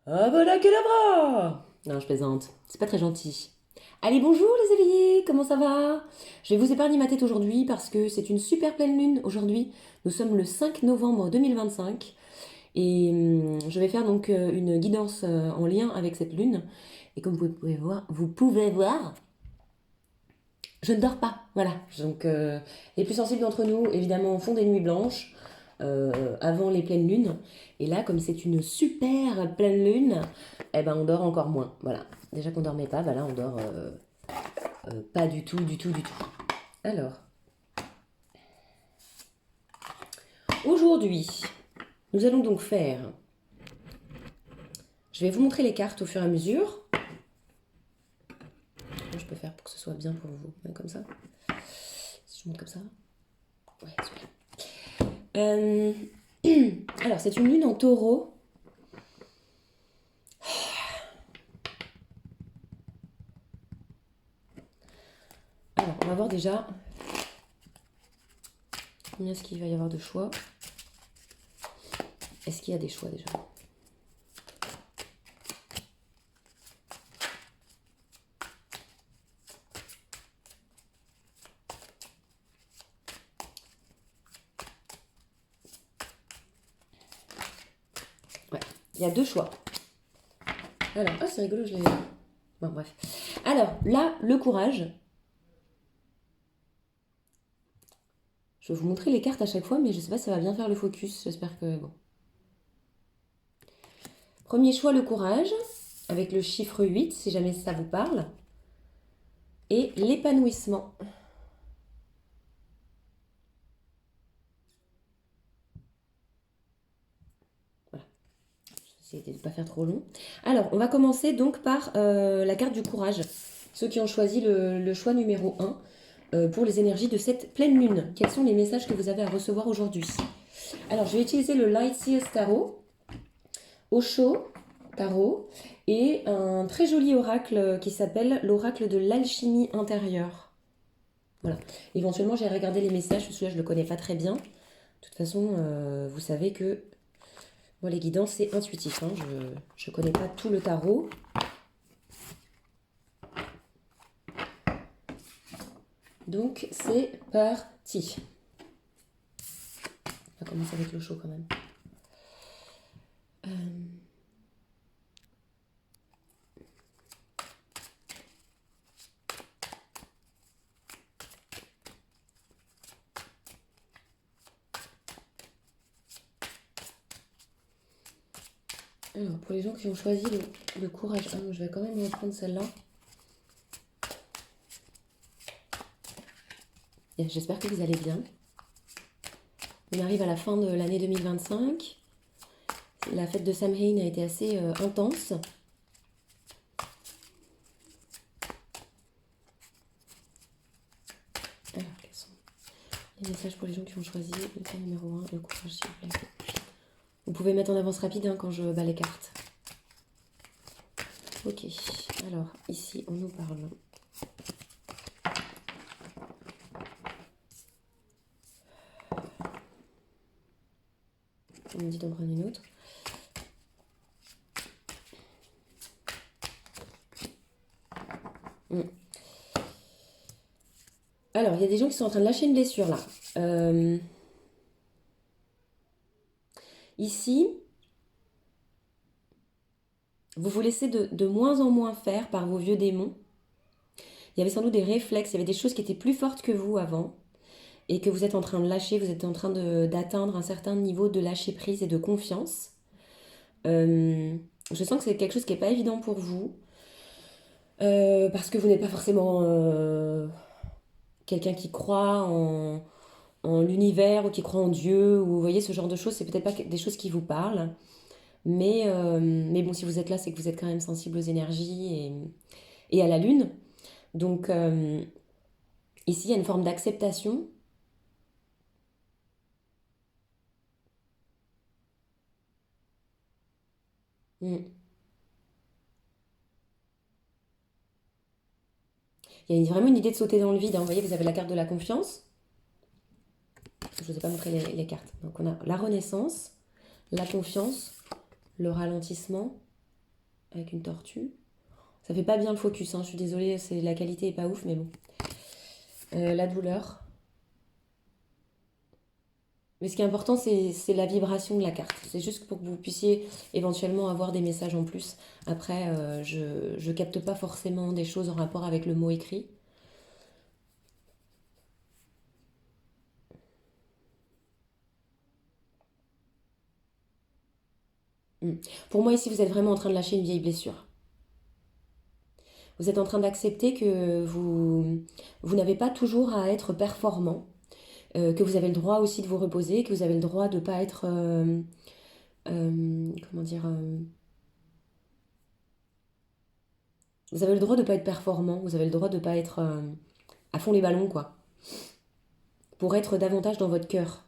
Abracadabra! Non, je plaisante. C'est pas très gentil. Allez, bonjour les éveillés, comment ça va? Je vais vous épargner ma tête aujourd'hui parce que c'est une super pleine lune aujourd'hui. Nous sommes le 5 novembre 2025 et je vais faire donc une guidance en lien avec cette lune. Et comme vous pouvez voir, je ne dors pas. Voilà. Donc les plus sensibles d'entre nous, évidemment, font des nuits blanches avant les pleines lunes. Et là, comme c'est une super pleine lune, eh ben on dort encore moins. Voilà. Déjà qu'on dormait pas, bah là on dort pas du tout, du tout, du tout. Alors, aujourd'hui, nous allons donc faire. Je vais vous montrer les cartes au fur et à mesure. Comment je peux faire pour que ce soit bien pour vous? Comme ça. Si je monte comme ça. Ouais, super. Euh, Alors, c'est une lune en taureau. Alors, on va voir déjà combien est-ce qu'il va y avoir de choix. Est-ce qu'il y a des choix déjà? Ouais, il y a deux choix. Alors, ah c'est rigolo, je l'ai... Bon, bref. Alors, là, le courage. Je vais vous montrer les cartes à chaque fois, mais je sais pas si ça va bien faire le focus. J'espère que... Bon. Premier choix, le courage, avec le chiffre 8, si jamais ça vous parle. Et l'épanouissement. Voilà. Je vais essayer de ne pas faire trop long. Alors, on va commencer donc par la carte du courage. Ceux qui ont choisi le choix numéro 1 pour les énergies de cette pleine lune. Quels sont les messages que vous avez à recevoir aujourd'hui? Alors, je vais utiliser le Light Seers Tarot, Osho Tarot, et un très joli oracle qui s'appelle l'oracle de l'alchimie intérieure. Voilà. Éventuellement, j'ai regardé les messages, celui-là, je ne le connais pas très bien. De toute façon, vous savez que moi, les guidances, c'est intuitif. Hein. Je ne connais pas tout le tarot. Donc, c'est parti. On va commencer avec le chaud quand même. Alors, pour les gens qui ont choisi le courage, je vais quand même reprendre celle-là. J'espère que vous allez bien. On arrive à la fin de l'année 2025. La fête de Samhain a été assez intense. Alors, quels sont les messages pour les gens qui ont choisi le thème numéro 1, le courage, s'il vous plaît. Vous pouvez mettre en avance rapide hein, quand je bats les cartes. Ok, alors ici on nous parle. On me dit d'en prendre une autre. Alors, il y a des gens qui sont en train de lâcher une blessure là. Ici, vous vous laissez de moins en moins faire par vos vieux démons. Il y avait sans doute des réflexes, il y avait des choses qui étaient plus fortes que vous avant et que vous êtes en train de lâcher, vous êtes en train d'atteindre un certain niveau de lâcher prise et de confiance. Je sens que c'est quelque chose qui n'est pas évident pour vous parce que vous n'êtes pas forcément quelqu'un qui croit en l'univers ou qui croit en Dieu ou vous voyez ce genre de choses, c'est peut-être pas des choses qui vous parlent. Mais bon, si vous êtes là, c'est que vous êtes quand même sensible aux énergies et à la lune. Donc ici, il y a une forme d'acceptation. Mm. Il y a vraiment une idée de sauter dans le vide. Hein. Vous voyez, vous avez la carte de la confiance. Je ne vous ai pas montré cartes. Donc on a la renaissance, la confiance, le ralentissement avec une tortue. Ça fait pas bien le focus, hein, je suis désolée, la qualité est pas ouf, mais bon. La douleur. Mais ce qui est important, c'est la vibration de la carte. C'est juste pour que vous puissiez éventuellement avoir des messages en plus. Après, je capte pas forcément des choses en rapport avec le mot écrit. Hmm. Pour moi, ici, vous êtes vraiment en train de lâcher une vieille blessure. Vous êtes en train d'accepter que vous n'avez pas toujours à être performant, que vous avez le droit aussi de vous reposer, que vous avez le droit de ne pas être, comment dire, vous avez le droit de ne pas être performant, vous avez le droit de ne pas être à fond les ballons, quoi, pour être davantage dans votre cœur.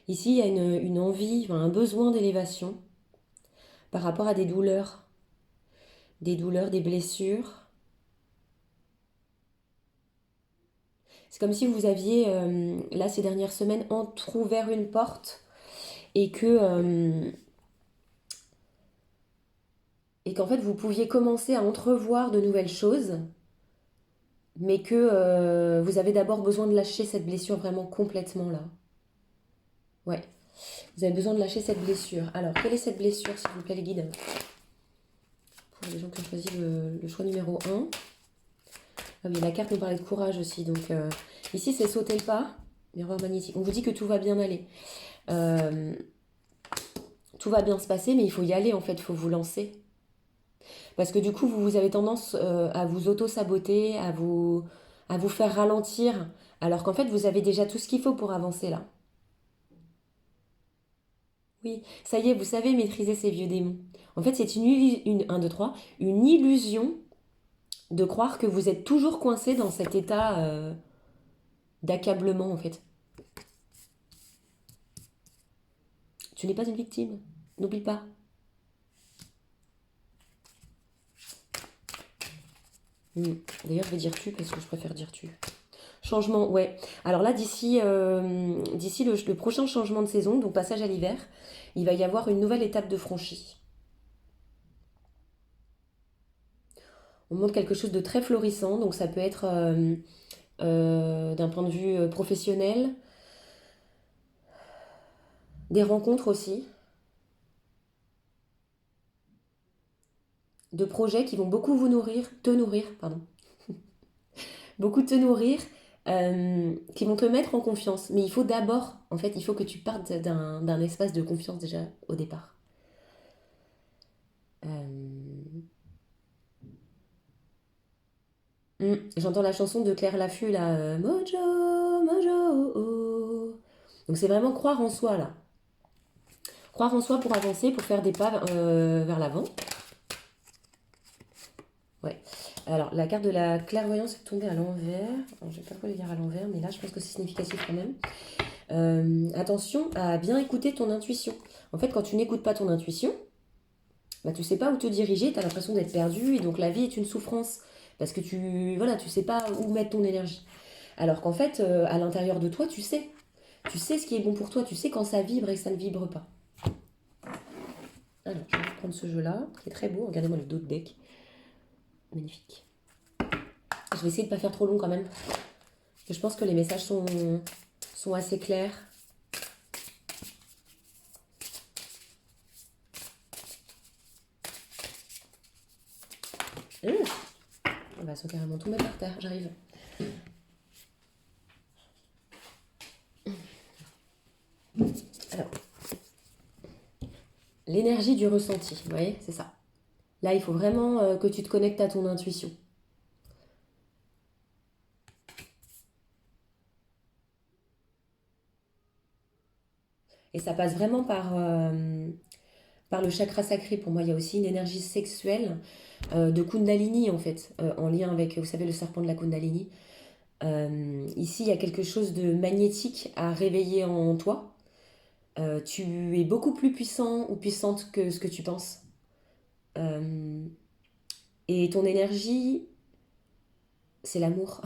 Ici, il y a une envie, enfin, un besoin d'élévation par rapport à des douleurs, des blessures. C'est comme si vous aviez, là, ces dernières semaines, entrouvert une porte et et qu'en fait, vous pouviez commencer à entrevoir de nouvelles choses, mais que vous avez d'abord besoin de lâcher cette blessure vraiment complètement, là. Ouais, vous avez besoin de lâcher cette blessure. Alors, quelle est cette blessure, s'il vous plaît, les guides? Pour les gens qui ont choisi le choix numéro un. Ah oui, la carte nous parlait de courage aussi. Donc, ici, c'est sauter le pas. Miroir magnétique. On vous dit que tout va bien aller. Euh, tout va bien se passer, mais il faut y aller, en fait. Il faut vous lancer. Parce que du coup, vous avez tendance à vous auto-saboter, à vous faire ralentir. Alors qu'en fait, vous avez déjà tout ce qu'il faut pour avancer là. Oui, ça y est, vous savez maîtriser ces vieux démons. En fait, c'est un, deux, trois, une illusion de croire que vous êtes toujours coincé dans cet état d'accablement, en fait. Tu n'es pas une victime. N'oublie pas. Hmm. D'ailleurs, je vais dire tu parce que je préfère dire tu. Changement, ouais. Alors là, d'ici le prochain changement de saison, donc passage à l'hiver, il va y avoir une nouvelle étape de franchie. On montre quelque chose de très florissant, donc ça peut être d'un point de vue professionnel, des rencontres aussi, de projets qui vont beaucoup vous nourrir, te nourrir, pardon, beaucoup te nourrir, qui vont te mettre en confiance. Mais il faut d'abord, en fait, il faut que tu partes d'un espace de confiance déjà au départ. Euh, J'entends la chanson de Claire Laffut là, Mojo, Mojo. Oh. Donc c'est vraiment croire en soi là. Croire en soi pour avancer, pour faire des pas vers l'avant. Ouais. Alors la carte de la clairvoyance est tombée à l'envers. Alors, je vais pas trop le lire à l'envers, mais là je pense que c'est significatif quand même. Attention à bien écouter ton intuition. En fait, quand tu n'écoutes pas ton intuition, bah, tu sais pas où te diriger, tu as l'impression d'être perdu et donc la vie est une souffrance parce que tu sais pas où mettre ton énergie. Alors qu'en fait, à l'intérieur de toi, tu sais. Tu sais ce qui est bon pour toi, tu sais quand ça vibre et que ça ne vibre pas. Alors, je vais prendre ce jeu-là, qui est très beau. Regardez-moi le dos de deck. Magnifique. Je vais essayer de ne pas faire trop long quand même. Parce que je pense que les messages sont assez clairs. On va sont carrément tomber par terre, j'arrive. Alors, l'énergie du ressenti, vous voyez, c'est ça. Là, il faut vraiment que tu te connectes à ton intuition. Et ça passe vraiment par le chakra sacré. Pour moi, il y a aussi une énergie sexuelle de Kundalini, en fait, en lien avec, vous savez, le serpent de la Kundalini. Ici, il y a quelque chose de magnétique à réveiller en toi. Tu es beaucoup plus puissant ou puissante que ce que tu penses. Euh, et ton énergie, c'est l'amour.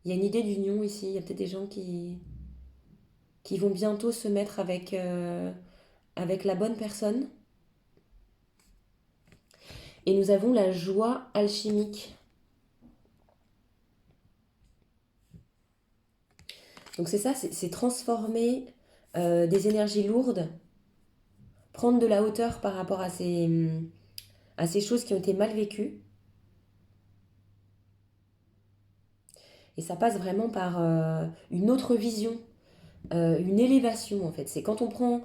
Il y a une idée d'union ici. Il y a peut-être des gens qui vont bientôt se mettre avec la bonne personne. Et nous avons la joie alchimique. Donc c'est ça, c'est transformer des énergies lourdes, prendre de la hauteur par rapport à ces choses qui ont été mal vécues. Et ça passe vraiment par une autre vision, une élévation en fait. C'est quand on prend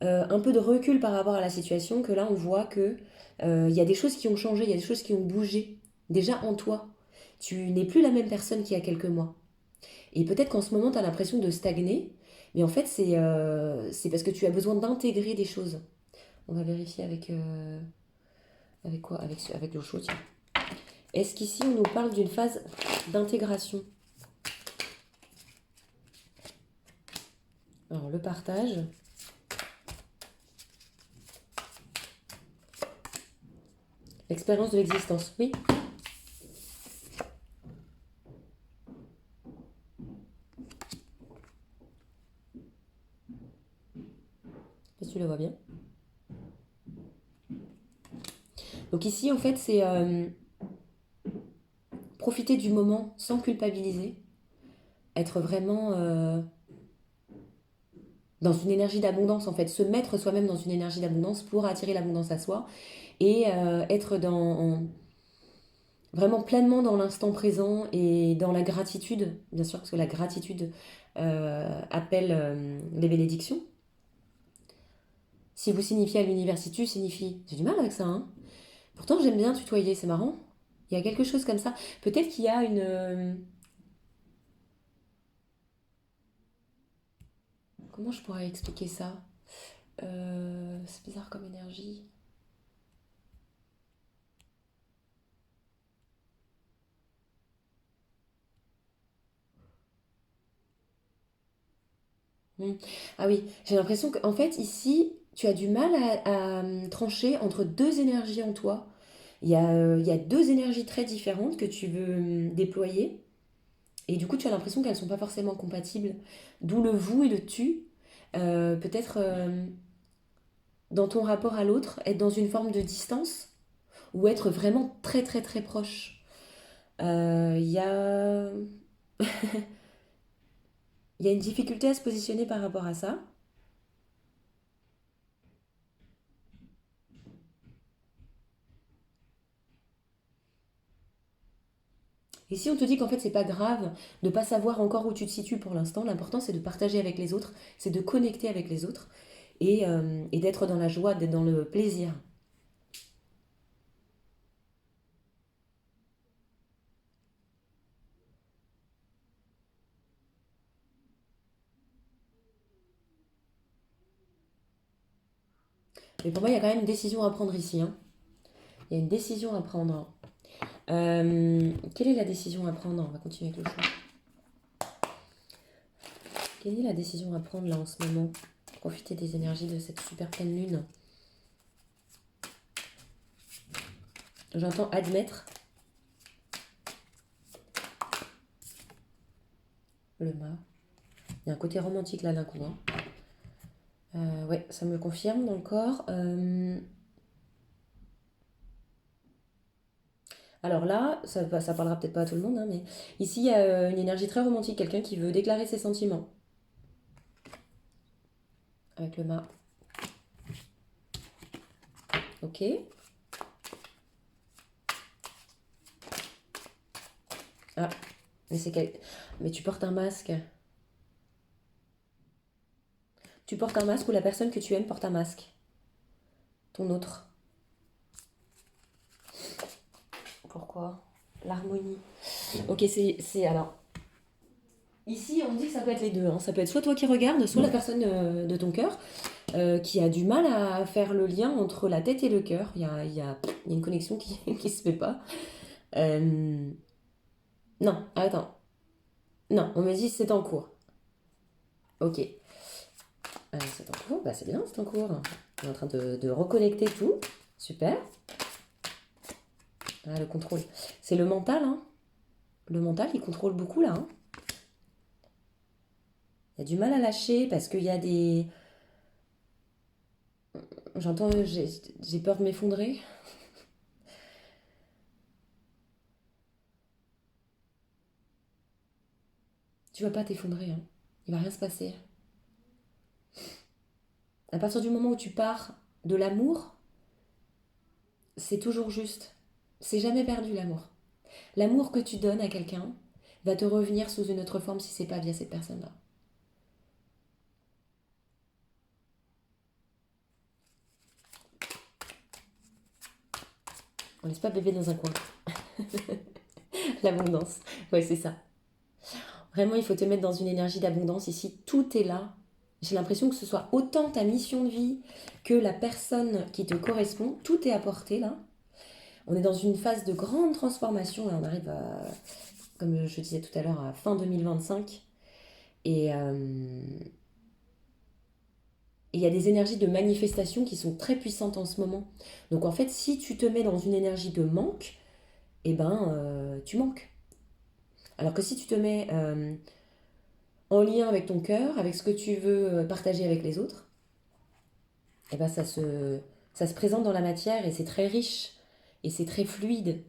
un peu de recul par rapport à la situation que là on voit que il y a des choses qui ont changé, il y a des choses qui ont bougé déjà en toi. Tu n'es plus la même personne qu'il y a quelques mois. Et peut-être qu'en ce moment tu as l'impression de stagner, mais en fait c'est parce que tu as besoin d'intégrer des choses. On va vérifier avec quoi? Avec l'eau chaude, tiens. Est-ce qu'ici on nous parle d'une phase d'intégration? Alors le partage. L'expérience de l'existence, oui. Est-ce que tu le vois bien? Donc ici, en fait, c'est profiter du moment sans culpabiliser, être vraiment dans une énergie d'abondance, en fait, se mettre soi-même dans une énergie d'abondance pour attirer l'abondance à soi et être vraiment pleinement dans l'instant présent et dans la gratitude, bien sûr, parce que la gratitude appelle les bénédictions. Si vous signifiez à l'univers, si tu signifies, j'ai du mal avec ça, hein. Pourtant, j'aime bien tutoyer, c'est marrant. Il y a quelque chose comme ça. Peut-être qu'il y a une. Comment je pourrais expliquer ça? C'est bizarre comme énergie. Hmm. Ah oui, j'ai l'impression qu'en fait, ici, tu as du mal à trancher entre deux énergies en toi. Il y a deux énergies très différentes que tu veux déployer. Et du coup, tu as l'impression qu'elles ne sont pas forcément compatibles. D'où le vous et le tu. Peut-être dans ton rapport à l'autre, être dans une forme de distance ou être vraiment très très très proche. Il y a... Il y a une difficulté à se positionner par rapport à ça. Et si on te dit qu'en fait c'est pas grave de pas savoir encore où tu te situes pour l'instant, l'important c'est de partager avec les autres, c'est de connecter avec les autres et d'être dans la joie, d'être dans le plaisir. Mais pour moi il y a quand même une décision à prendre ici, hein. Il y a une décision à prendre. Quelle est la décision à prendre? On va continuer avec le choix. Quelle est la décision à prendre là en ce moment? Profiter des énergies de cette super pleine lune. J'entends admettre le mât. Il y a un côté romantique là d'un coup, hein. Ouais, ça me le confirme dans le corps. Alors là, ça parlera peut-être pas à tout le monde, hein, mais ici il y a une énergie très romantique, quelqu'un qui veut déclarer ses sentiments. Avec le mât. Ok. Ah, mais mais tu portes un masque. Tu portes un masque ou la personne que tu aimes porte un masque. Ton autre. Pourquoi? L'harmonie. Ok, alors. Ici, on dit que ça peut être les deux, hein. Ça peut être soit toi qui regardes, soit la personne de ton cœur qui a du mal à faire le lien entre la tête et le cœur. Il y a une connexion qui ne se fait pas. Euh, Non, attends. Non, on me dit c'est en cours. Ok. C'est en cours, bah c'est bien, c'est en cours. On est en train de reconnecter tout. Super. Ah, le contrôle. C'est le mental, hein. Le mental, il contrôle beaucoup là, hein. Il y a du mal à lâcher parce qu'il y a des... J'entends, j'ai peur de m'effondrer. Tu vas pas t'effondrer, hein. Il va rien se passer. À partir du moment où tu pars de l'amour, c'est toujours juste. C'est jamais perdu l'amour. L'amour que tu donnes à quelqu'un va te revenir sous une autre forme si c'est pas via cette personne-là. On laisse pas bébé dans un coin. L'abondance. Ouais, c'est ça. Vraiment, il faut te mettre dans une énergie d'abondance. Ici, tout est là. J'ai l'impression que ce soit autant ta mission de vie que la personne qui te correspond. Tout est apporté là. On est dans une phase de grande transformation. Là, on arrive à, comme je disais tout à l'heure, à fin 2025. Et il y a des énergies de manifestation qui sont très puissantes en ce moment. Donc en fait, si tu te mets dans une énergie de manque, eh ben, tu manques. Alors que si tu te mets en lien avec ton cœur, avec ce que tu veux partager avec les autres, eh ben ça se présente dans la matière et c'est très riche et c'est très fluide,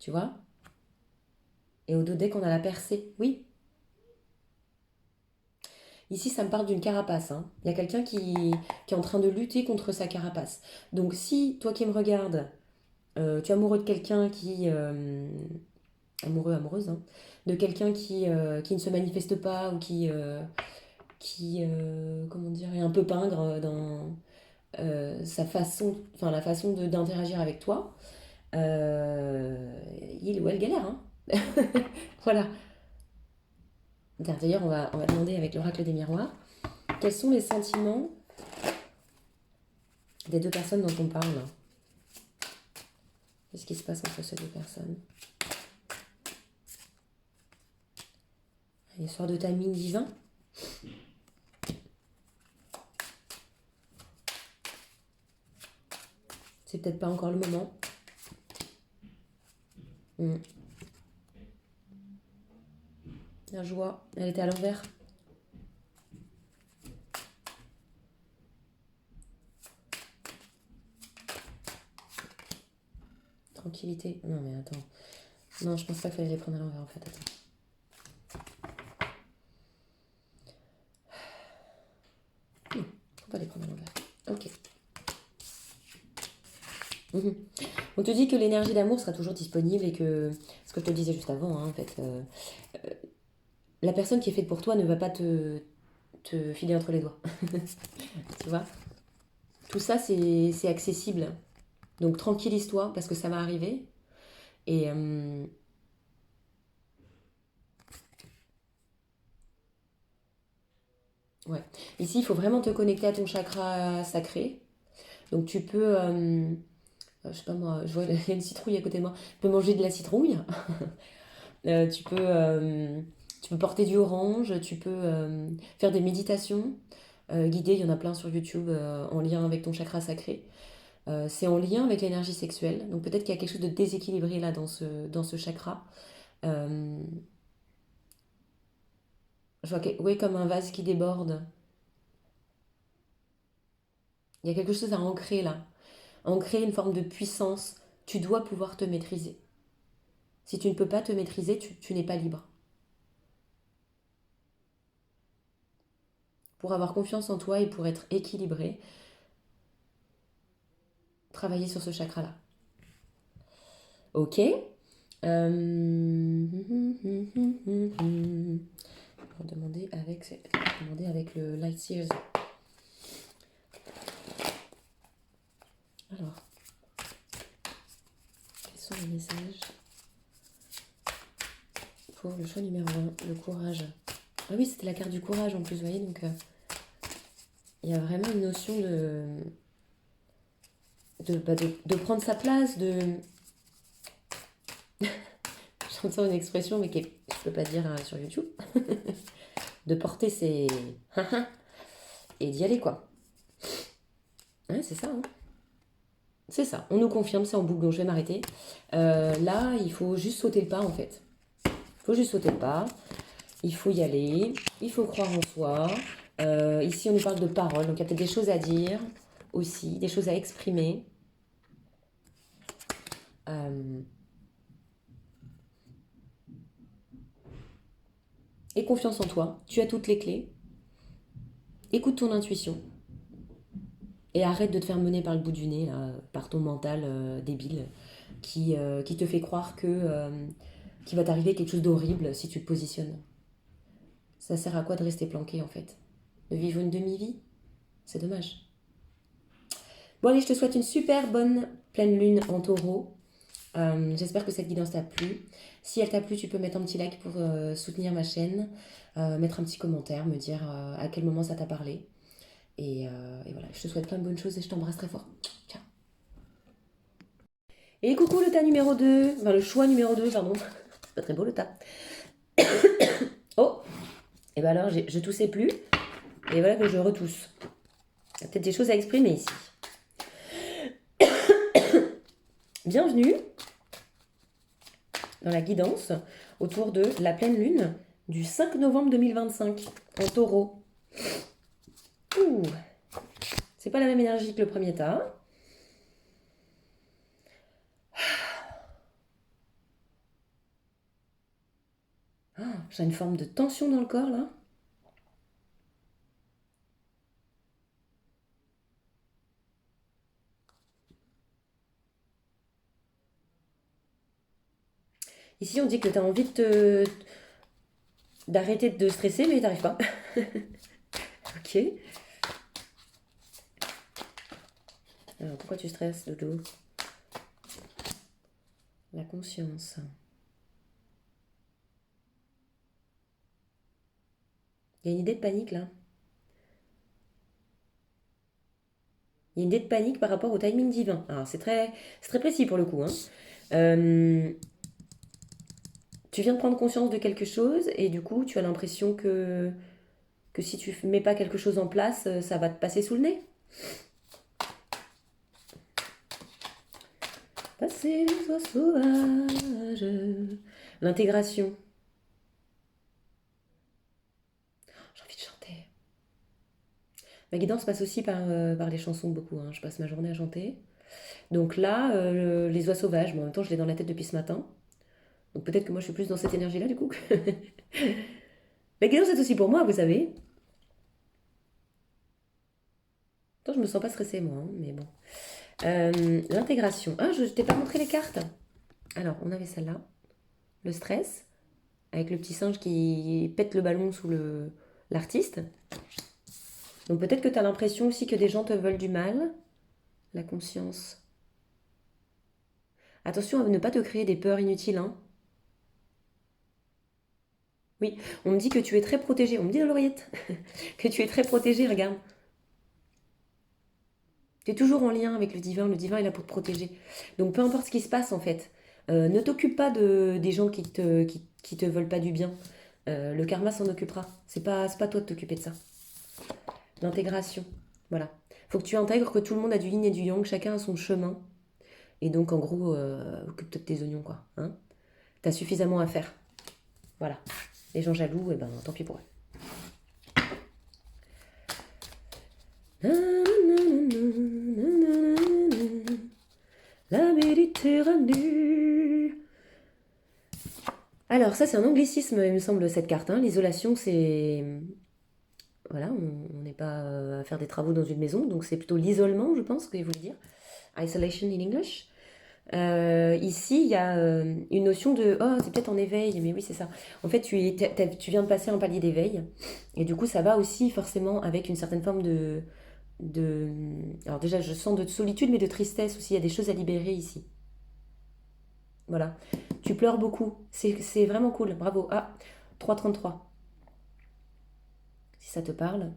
tu vois. Et au dos, dès qu'on a la percée, oui. Ici, ça me parle d'une carapace, hein. Il y a quelqu'un qui est en train de lutter contre sa carapace. Donc si, toi qui me regardes, tu es amoureux de quelqu'un qui... amoureux, amoureuse, hein, de quelqu'un qui ne se manifeste pas ou comment dire, est un peu pingre dans sa façon, enfin la façon d'interagir avec toi, il ou elle galère, hein. Voilà. D'ailleurs, on va demander avec l'oracle des miroirs, quels sont les sentiments des deux personnes dont on parle. Qu'est-ce qui se passe entre ces deux personnes? L'histoire de timing divin. C'est peut-être pas encore le moment. La joie, elle était à l'envers. Tranquillité. Non mais attends. Non, je pense pas qu'il fallait les prendre à l'envers en fait. Attends. Faut pas les prendre à l'envers. Ok. On te dit que l'énergie d'amour sera toujours disponible et que, ce que je te disais juste avant, hein, en fait, la personne qui est faite pour toi ne va pas te filer entre les doigts. Tu vois? Tout ça, c'est accessible. Donc tranquillise-toi parce que ça va arriver. Et ouais. Ici, il faut vraiment te connecter à ton chakra sacré. Donc tu peux, je sais pas moi, je vois il y a une citrouille à côté de moi. Tu peux manger de la citrouille. Euh, tu peux, euh, tu peux porter du orange. Tu peux faire des méditations guidées. Il y en a plein sur YouTube en lien avec ton chakra sacré. C'est en lien avec l'énergie sexuelle. Donc peut-être qu'il y a quelque chose de déséquilibré là dans ce chakra. Euh, je vois que, oui, comme un vase qui déborde. Il y a quelque chose à ancrer là. Ancrer une forme de puissance. Tu dois pouvoir te maîtriser. Si tu ne peux pas te maîtriser, tu n'es pas libre. Pour avoir confiance en toi et pour être équilibré, travailler sur ce chakra-là. Ok. On va demander avec le Light Seers. Alors, quels sont les messages pour le choix numéro 1, le courage? Ah oui, c'était la carte du courage en plus, vous voyez, donc il y a vraiment une notion de prendre sa place, j'entends une expression mais que je peux pas dire sur YouTube, de porter ses et d'y aller quoi. Ouais, c'est ça, hein. C'est ça, on nous confirme, c'est en boucle, donc je vais m'arrêter. Là, il faut juste sauter le pas en fait. Il faut juste sauter le pas. Il faut y aller, il faut croire en soi. Ici, on nous parle de paroles, donc il y a peut-être des choses à dire aussi, des choses à exprimer. Euh, et confiance en toi. Tu as toutes les clés. Écoute ton intuition. Et arrête de te faire mener par le bout du nez, là, par ton mental débile, qui te fait croire qu'il va t'arriver quelque chose d'horrible si tu te positionnes. Ça sert à quoi de rester planqué en fait? De vivre une demi-vie? C'est dommage. Bon allez, je te souhaite une super bonne pleine lune en taureau. J'espère que cette guidance t'a plu. Si elle t'a plu, tu peux mettre un petit like pour soutenir ma chaîne, mettre un petit commentaire, me dire à quel moment ça t'a parlé. Et voilà, je te souhaite plein de bonnes choses et je t'embrasse très fort. Ciao. Et coucou le tas numéro 2, enfin le choix numéro 2, pardon. C'est pas très beau le tas. Oh, et ben alors je toussais plus, et voilà que je retousse. Il y a peut-être des choses à exprimer ici. Bienvenue dans la guidance autour de la pleine lune du 5 novembre 2025 en taureau. Ouh, c'est pas la même énergie que le premier tas. Ah, j'ai une forme de tension dans le corps là. Ici on dit que tu as envie d'arrêter de stresser mais t'arrives pas. Ok. Alors pourquoi tu stresses, Dodo? La conscience. Il y a une idée de panique là. Il y a une idée de panique par rapport au timing divin. Alors c'est très précis pour le coup, hein. Euh, Tu viens de prendre conscience de quelque chose et du coup tu as l'impression que si tu mets pas quelque chose en place, ça va te passer sous le nez. Passer les oies sauvages. L'intégration. J'ai envie de chanter. Ma guidance passe aussi par les chansons beaucoup, hein. Je passe ma journée à chanter. Donc là, les oies sauvages, bon, en même temps je l'ai dans la tête depuis ce matin. Donc peut-être que moi je suis plus dans cette énergie-là du coup. La guidance c'est aussi pour moi, vous savez. Attends, je me sens pas stressée moi, hein, mais bon. L'intégration. Ah, je t'ai pas montré les cartes. Alors, on avait celle-là. Le stress, avec le petit singe qui pète le ballon sous l'artiste. Donc peut-être que tu as l'impression aussi que des gens te veulent du mal. La conscience. Attention à ne pas te créer des peurs inutiles, hein. Oui, on me dit que tu es très protégée. On me dit dans l'oreillette que tu es très protégée, regarde. Tu es toujours en lien avec le divin. Le divin est là pour te protéger. Donc peu importe ce qui se passe en fait. Ne t'occupe pas des gens qui te veulent pas du bien. Le karma s'en occupera. C'est pas toi de t'occuper de ça. L'intégration. Voilà. Faut que tu intègres que tout le monde a du yin et du yang, chacun a son chemin. Et donc, en gros, occupe-toi de tes oignons, quoi. Hein. T'as suffisamment à faire. Voilà. Les gens jaloux, et ben, tant pis pour eux. La Méditerranée. Alors, ça, c'est un anglicisme, il me semble, cette carte, hein. L'isolation, c'est. Voilà, on n'est pas à faire des travaux dans une maison, donc c'est plutôt l'isolement, je pense, qu'il voulait dire. Isolation in English. Ici, il y a une notion de oh, c'est peut-être en éveil, mais oui, c'est ça. En fait, tu viens de passer un palier d'éveil, et du coup, ça va aussi forcément avec une certaine forme de. Alors, déjà, je sens de solitude, mais de tristesse aussi. Il y a des choses à libérer ici. Voilà. Tu pleures beaucoup. C'est vraiment cool. Bravo. Ah, 3,33. Si ça te parle.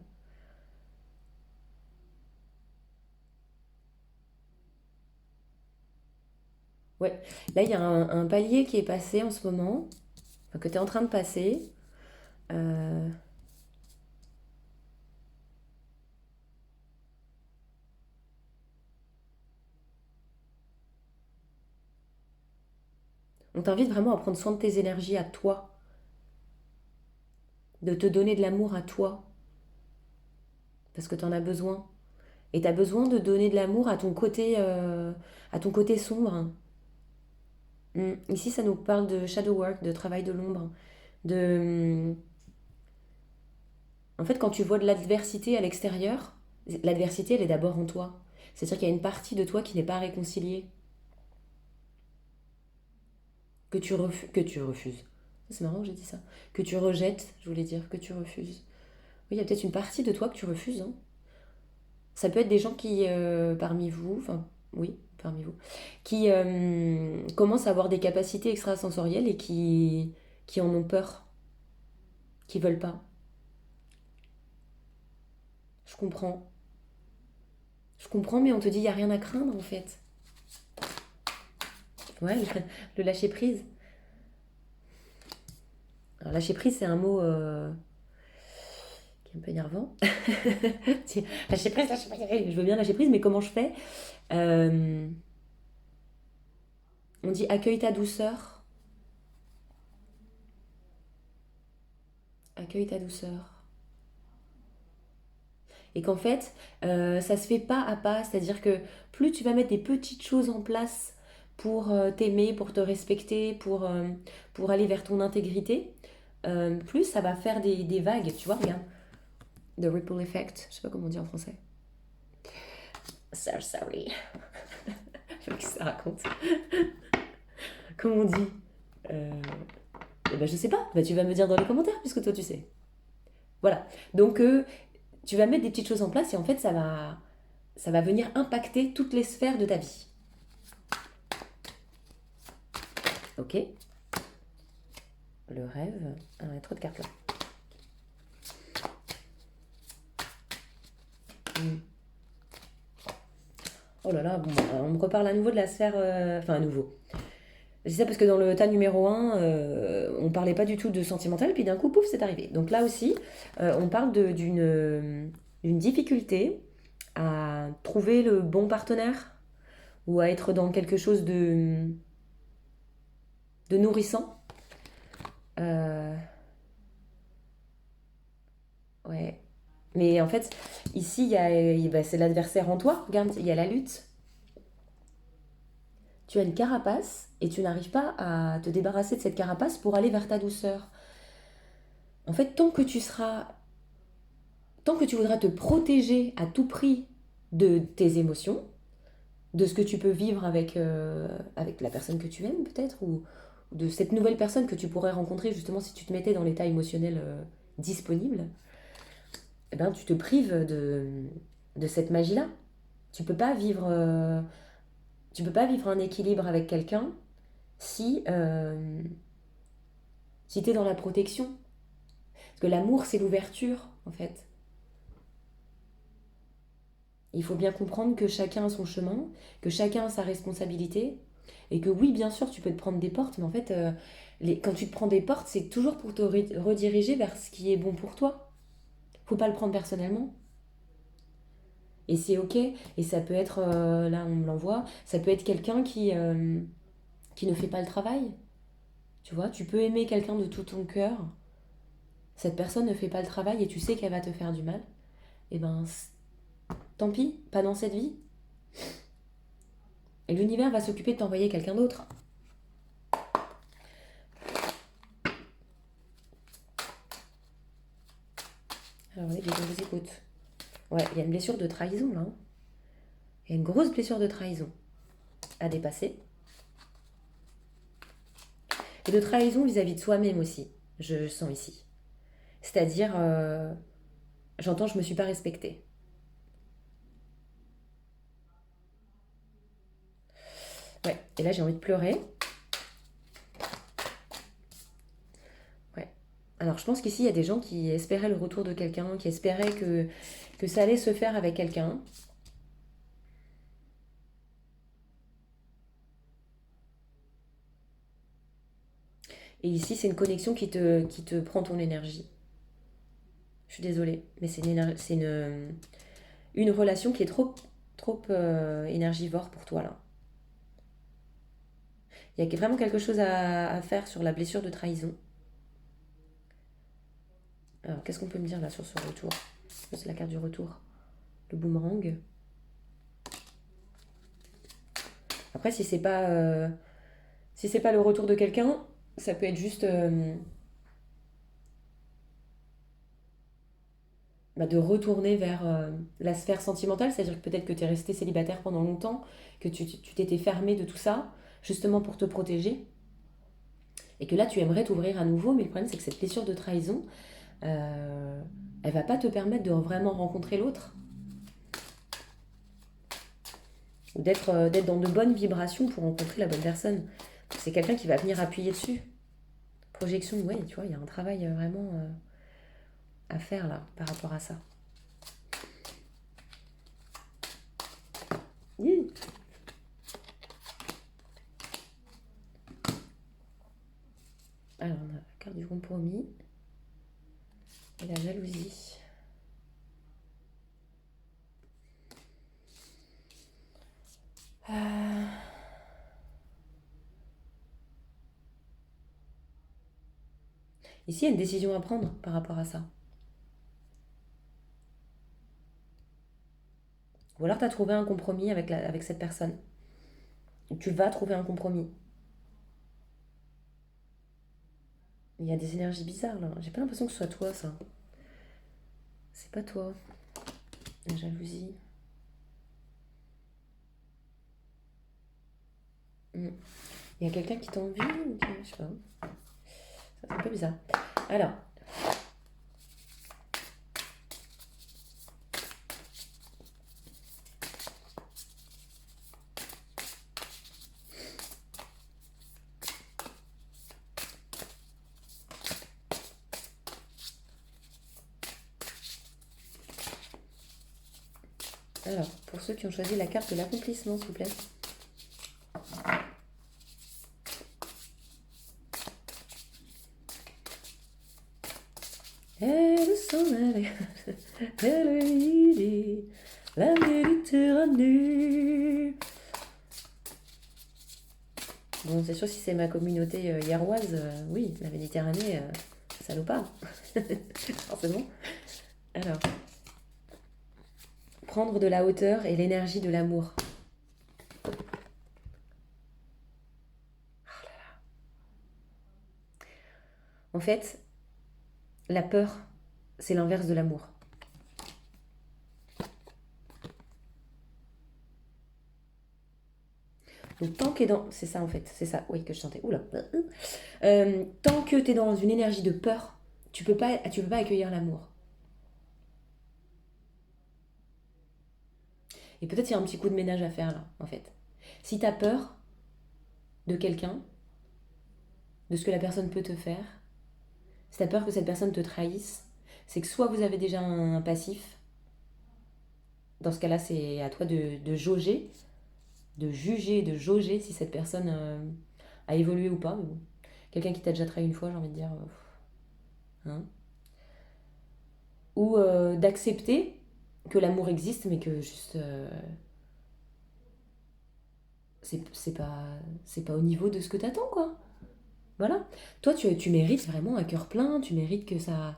Ouais. Là, il y a un palier qui est passé en ce moment, enfin, que tu es en train de passer. Euh, On t'invite vraiment à prendre soin de tes énergies à toi. de te donner de l'amour à toi, parce que tu en as besoin. Et tu as besoin de donner de l'amour à ton côté sombre. Ici, ça nous parle de shadow work, de travail de l'ombre. De... En fait, quand tu vois de l'adversité à l'extérieur, l'adversité, elle est d'abord en toi. C'est-à-dire qu'il y a une partie de toi qui n'est pas réconciliée, que tu refuses. C'est marrant que j'ai dit ça. Que tu rejettes, je voulais dire, que tu refuses. Oui, il y a peut-être une partie de toi que tu refuses, hein. Ça peut être des gens qui, parmi vous, enfin, oui, parmi vous, qui commencent à avoir des capacités extrasensorielles et qui en ont peur, qui veulent pas. Je comprends. Je comprends, mais on te dit, il n'y a rien à craindre, en fait. Ouais, le lâcher prise. Alors, lâcher prise, c'est un mot qui est un peu énervant. Lâcher prise, lâcher prise. Je veux bien lâcher prise, mais comment je fais? Euh, on dit accueille ta douceur. Accueille ta douceur. Et qu'en fait, ça se fait pas à pas. C'est-à-dire que plus tu vas mettre des petites choses en place pour t'aimer, pour te respecter, pour aller vers ton intégrité, plus ça va faire des vagues. Tu vois, regarde. The ripple effect. Je sais pas comment on dit en français. So sorry. Je sais pas ce que ça raconte. Comment on dit eh ben, je sais pas. Bah, tu vas me dire dans les commentaires puisque toi tu sais. Voilà. Donc, tu vas mettre des petites choses en place et en fait, ça va venir impacter toutes les sphères de ta vie. Ok. Le rêve. Ah, il y a trop de cartes là. Hmm. Oh là là, bon, on me reparle à nouveau de la sphère. Enfin, à nouveau. Je dis ça parce que dans le tas numéro un, on parlait pas du tout de sentimental, puis d'un coup, pouf, c'est arrivé. Donc là aussi, on parle d'une difficulté à trouver le bon partenaire ou à être dans quelque chose de nourrissant. Euh, ouais. Mais en fait, ici, bah, c'est l'adversaire en toi. Regarde, il y a la lutte. Tu as une carapace et tu n'arrives pas à te débarrasser de cette carapace pour aller vers ta douceur. En fait, tant que tu voudras te protéger à tout prix de tes émotions, de ce que tu peux vivre avec la personne que tu aimes peut-être, ou de cette nouvelle personne que tu pourrais rencontrer justement si tu te mettais dans l'état émotionnel disponible, eh ben, tu te prives de cette magie-là. Tu peux pas vivre, euh, tu peux pas vivre un équilibre avec quelqu'un si tu es dans la protection. Parce que l'amour, c'est l'ouverture, en fait. Il faut bien comprendre que chacun a son chemin, que chacun a sa responsabilité, et que oui, bien sûr, tu peux te prendre des portes, mais en fait, quand tu te prends des portes, c'est toujours pour te rediriger vers ce qui est bon pour toi. Faut pas le prendre personnellement. Et c'est ok, et ça peut être, là on me l'envoie, ça peut être quelqu'un qui ne fait pas le travail. Tu vois, tu peux aimer quelqu'un de tout ton cœur, cette personne ne fait pas le travail et tu sais qu'elle va te faire du mal. Et ben, tant pis, pas dans cette vie. Et l'univers va s'occuper de t'envoyer quelqu'un d'autre. Alors oui, je vous écoute. Ouais, il y a une blessure de trahison là, hein. Il y a une grosse blessure de trahison à dépasser. Et de trahison vis-à-vis de soi-même aussi, je sens ici. C'est-à-dire, j'entends, je me suis pas respectée. Ouais, et là j'ai envie de pleurer. Ouais. Alors je pense qu'ici il y a des gens qui espéraient le retour de quelqu'un, qui espéraient que ça allait se faire avec quelqu'un. Et ici c'est une connexion qui te prend ton énergie. Je suis désolée, mais c'est une relation qui est trop énergivore pour toi là. Il y a vraiment quelque chose à faire sur la blessure de trahison. qu'est-ce qu'on peut me dire là sur ce retour? C'est la carte du retour. Le boomerang. Après, si c'est pas le retour de quelqu'un, ça peut être juste de retourner vers la sphère sentimentale, c'est-à-dire que peut-être que tu es resté célibataire pendant longtemps, que tu t'étais fermé de tout ça, justement pour te protéger, et que là tu aimerais t'ouvrir à nouveau, mais le problème c'est que cette blessure de trahison, euh, elle va pas te permettre de vraiment rencontrer l'autre, ou d'être dans de bonnes vibrations pour rencontrer la bonne personne. C'est quelqu'un qui va venir appuyer dessus. Projection, ouais, tu vois, il y a un travail vraiment à faire là, par rapport à ça. Oui. Alors, on a la carte du compromis et la jalousie. Ici, il y a une décision à prendre par rapport à ça. Ou alors, tu as trouvé un compromis avec cette personne. Tu vas trouver un compromis. Il y a des énergies bizarres là. J'ai pas l'impression que ce soit toi, ça. C'est pas toi. La jalousie. Hmm. Il y a quelqu'un qui t'envie ou je sais pas. Ça, c'est un peu bizarre. Alors, pour ceux qui ont choisi la carte de l'accomplissement, s'il vous plaît. Elle s'en allait, elle dit la Méditerranée. Bon, c'est sûr, si c'est ma communauté hiéroise, oui, la Méditerranée, ça nous parle. Forcément. Alors, prendre de la hauteur et l'énergie de l'amour. En fait, la peur, c'est l'inverse de l'amour. Donc tant que dans... C'est ça en fait, c'est ça, oui, que je sentais. Oula. Tant que tu es dans une énergie de peur, tu peux pas accueillir l'amour. Et peut-être il y a un petit coup de ménage à faire là, en fait. Si tu as peur de quelqu'un, de ce que la personne peut te faire, si tu as peur que cette personne te trahisse, c'est que soit vous avez déjà un passif, dans ce cas-là c'est à toi de jauger, de juger, de jauger si cette personne a évolué ou pas. Mais bon. Quelqu'un qui t'a déjà trahi une fois, j'ai envie de dire... hein. Ou d'accepter que l'amour existe, mais que juste... c'est pas au niveau de ce que t'attends, quoi. Voilà. Toi, tu mérites vraiment un cœur plein, tu mérites que ça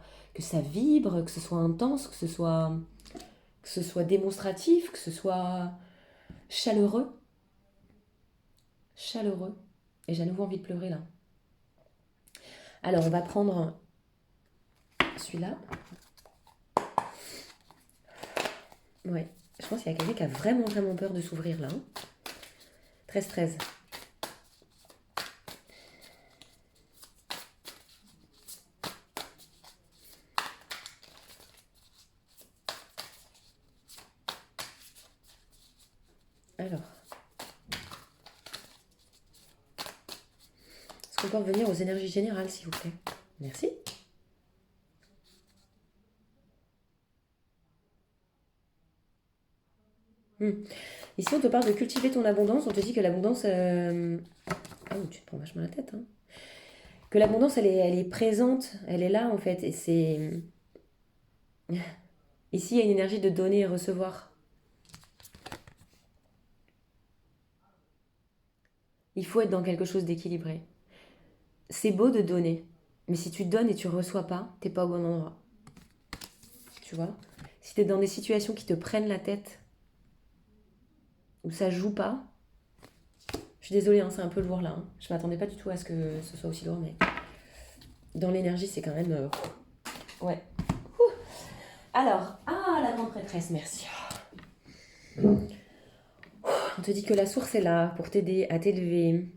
vibre, que ce soit intense, que ce soit démonstratif, que ce soit chaleureux. Chaleureux. Et j'ai à nouveau envie de pleurer, là. Alors, on va prendre celui-là. Ouais. Je pense qu'il y a quelqu'un qui a vraiment, vraiment peur de s'ouvrir, là. 13-13. Alors, est-ce qu'on peut revenir aux énergies générales, s'il vous plaît? Merci. Ici, on te parle de cultiver ton abondance. On te dit que l'abondance... Ah, tu te prends vachement la tête, hein. Que l'abondance, elle est présente, elle est là, en fait. Et c'est... Ici, il y a une énergie de donner et recevoir. Il faut être dans quelque chose d'équilibré. C'est beau de donner. Mais si tu donnes et tu reçois pas, t'es pas au bon endroit. tu vois. Si tu es dans des situations qui te prennent la tête, où ça joue pas, je suis désolée, hein, c'est un peu lourd là. Hein. Je m'attendais pas du tout à ce que ce soit aussi lourd, mais dans l'énergie, c'est quand même... ouais. Alors, la grande prêtresse, merci. On te dit que la source est là pour t'aider à t'élever,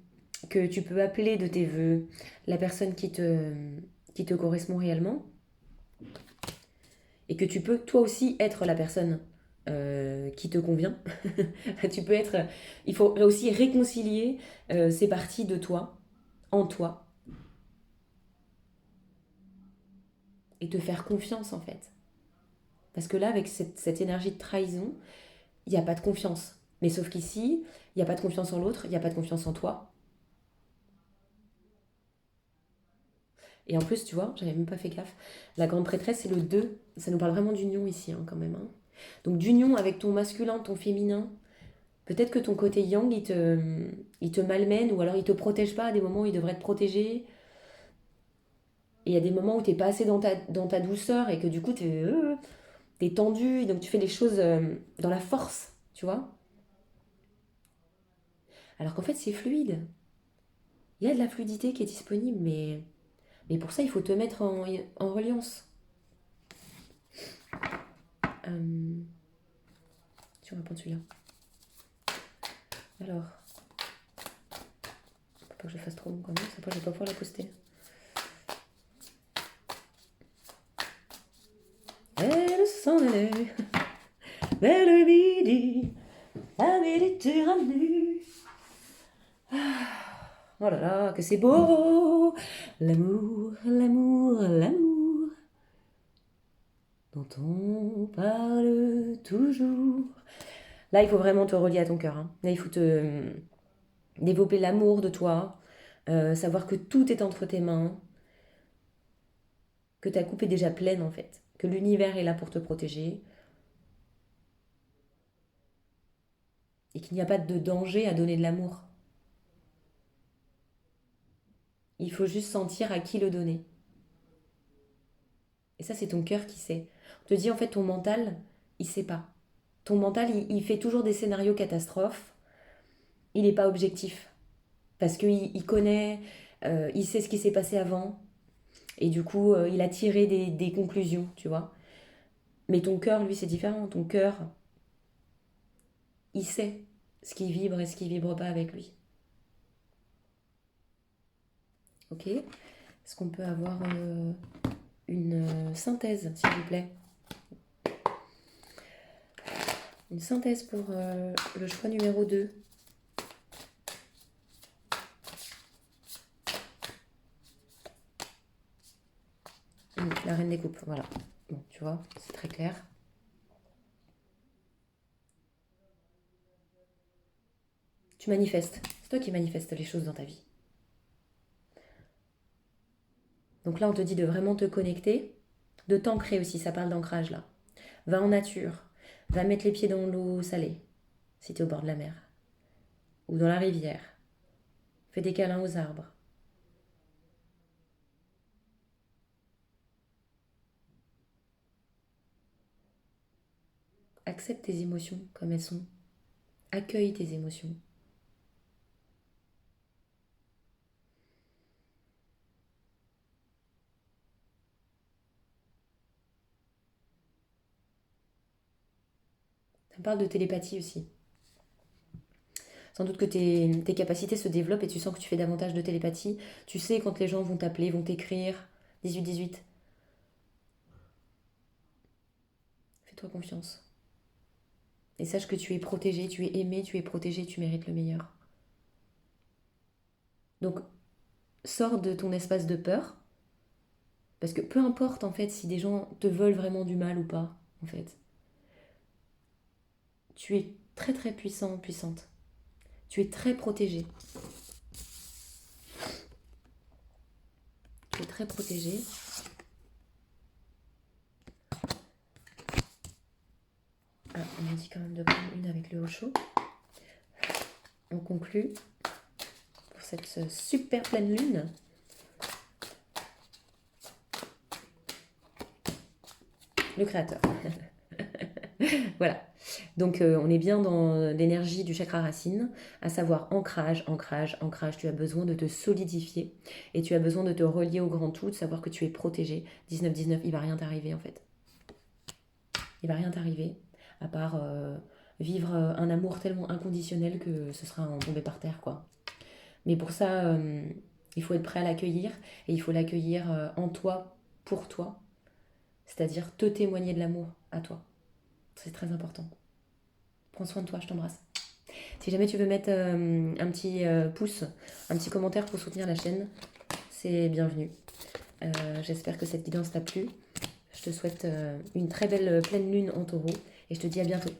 que tu peux appeler de tes voeux la personne qui te correspond réellement, et que tu peux toi aussi être la personne qui te convient. Tu peux être... Il faut aussi réconcilier ces parties de toi, en toi, et te faire confiance en fait. Parce que là, avec cette énergie de trahison, il n'y a pas de confiance. Mais sauf qu'ici, il n'y a pas de confiance en l'autre, il n'y a pas de confiance en toi. Et en plus, tu vois, j'avais même pas fait gaffe. La grande prêtresse, c'est le 2. Ça nous parle vraiment d'union ici, hein, quand même. Hein. Donc d'union avec ton masculin, ton féminin. Peut-être que ton côté yang, il te malmène ou alors il te protège pas à des moments où il devrait te protéger. Et il y a des moments où tu n'es pas assez dans ta douceur et que du coup, t'es tendu. Et donc tu fais les choses dans la force, tu vois. Alors qu'en fait, c'est fluide. Il y a de la fluidité qui est disponible, mais pour ça, il faut te mettre en reliance. Tu vas prendre celui-là. Alors, faut pas que je fasse trop long quand même, après je vais pas pouvoir la poster. Elle s'en allait vers le midi, la Méditerranée. Oh là là, que c'est beau, l'amour, l'amour, l'amour, dont on parle toujours. Là, il faut vraiment te relier à ton cœur. Hein. Là, il faut te développer l'amour de toi, savoir que tout est entre tes mains, que ta coupe est déjà pleine en fait, que l'univers est là pour te protéger et qu'il n'y a pas de danger à donner de l'amour. Il faut juste sentir à qui le donner. Et ça, c'est ton cœur qui sait. On te dit en fait, ton mental, il sait pas. Ton mental, il fait toujours des scénarios catastrophes. Il n'est pas objectif. Parce qu'il connaît, il sait ce qui s'est passé avant. Et du coup, il a tiré des conclusions, tu vois. Mais ton cœur, lui, c'est différent. Ton cœur, il sait ce qui vibre et ce qui vibre pas avec lui. Ok? Est-ce qu'on peut avoir une synthèse, s'il vous plaît? Une synthèse pour le choix numéro 2. La reine des coupes, voilà. Bon, tu vois, c'est très clair. Tu manifestes. C'est toi qui manifestes les choses dans ta vie. Donc là, on te dit de vraiment te connecter, de t'ancrer aussi, ça parle d'ancrage là. Va en nature, va mettre les pieds dans l'eau salée, si tu es au bord de la mer, ou dans la rivière. Fais des câlins aux arbres. Accepte tes émotions comme elles sont. Accueille tes émotions. Ça parle de télépathie aussi. Sans doute que tes capacités se développent et tu sens que tu fais davantage de télépathie. Tu sais quand les gens vont t'appeler, vont t'écrire. 18-18. Fais-toi confiance. Et sache que tu es protégé, tu es aimé, tu es protégé, tu mérites le meilleur. Donc, sors de ton espace de peur. Parce que peu importe en fait si des gens te veulent vraiment du mal ou pas, en fait. Tu es très très puissant, puissante. Tu es très protégé. Tu es très protégé. On m'a dit quand même de prendre une avec le haut chaud. On conclut pour cette super pleine lune. le créateur. Voilà. Donc, on est bien dans l'énergie du chakra racine, à savoir ancrage, ancrage, ancrage. Tu as besoin de te solidifier et tu as besoin de te relier au grand tout, de savoir que tu es protégé. 19-19, il va rien t'arriver en fait. Il va rien t'arriver, à part vivre un amour tellement inconditionnel que ce sera en tomber par terre, quoi. Mais pour ça, il faut être prêt à l'accueillir et il faut l'accueillir en toi, pour toi. C'est-à-dire te témoigner de l'amour à toi. C'est très important. Prends soin de toi, je t'embrasse. Si jamais tu veux mettre un petit pouce, un petit commentaire pour soutenir la chaîne, c'est bienvenu. J'espère que cette guidance t'a plu. Je te souhaite une très belle pleine lune en taureau et je te dis à bientôt.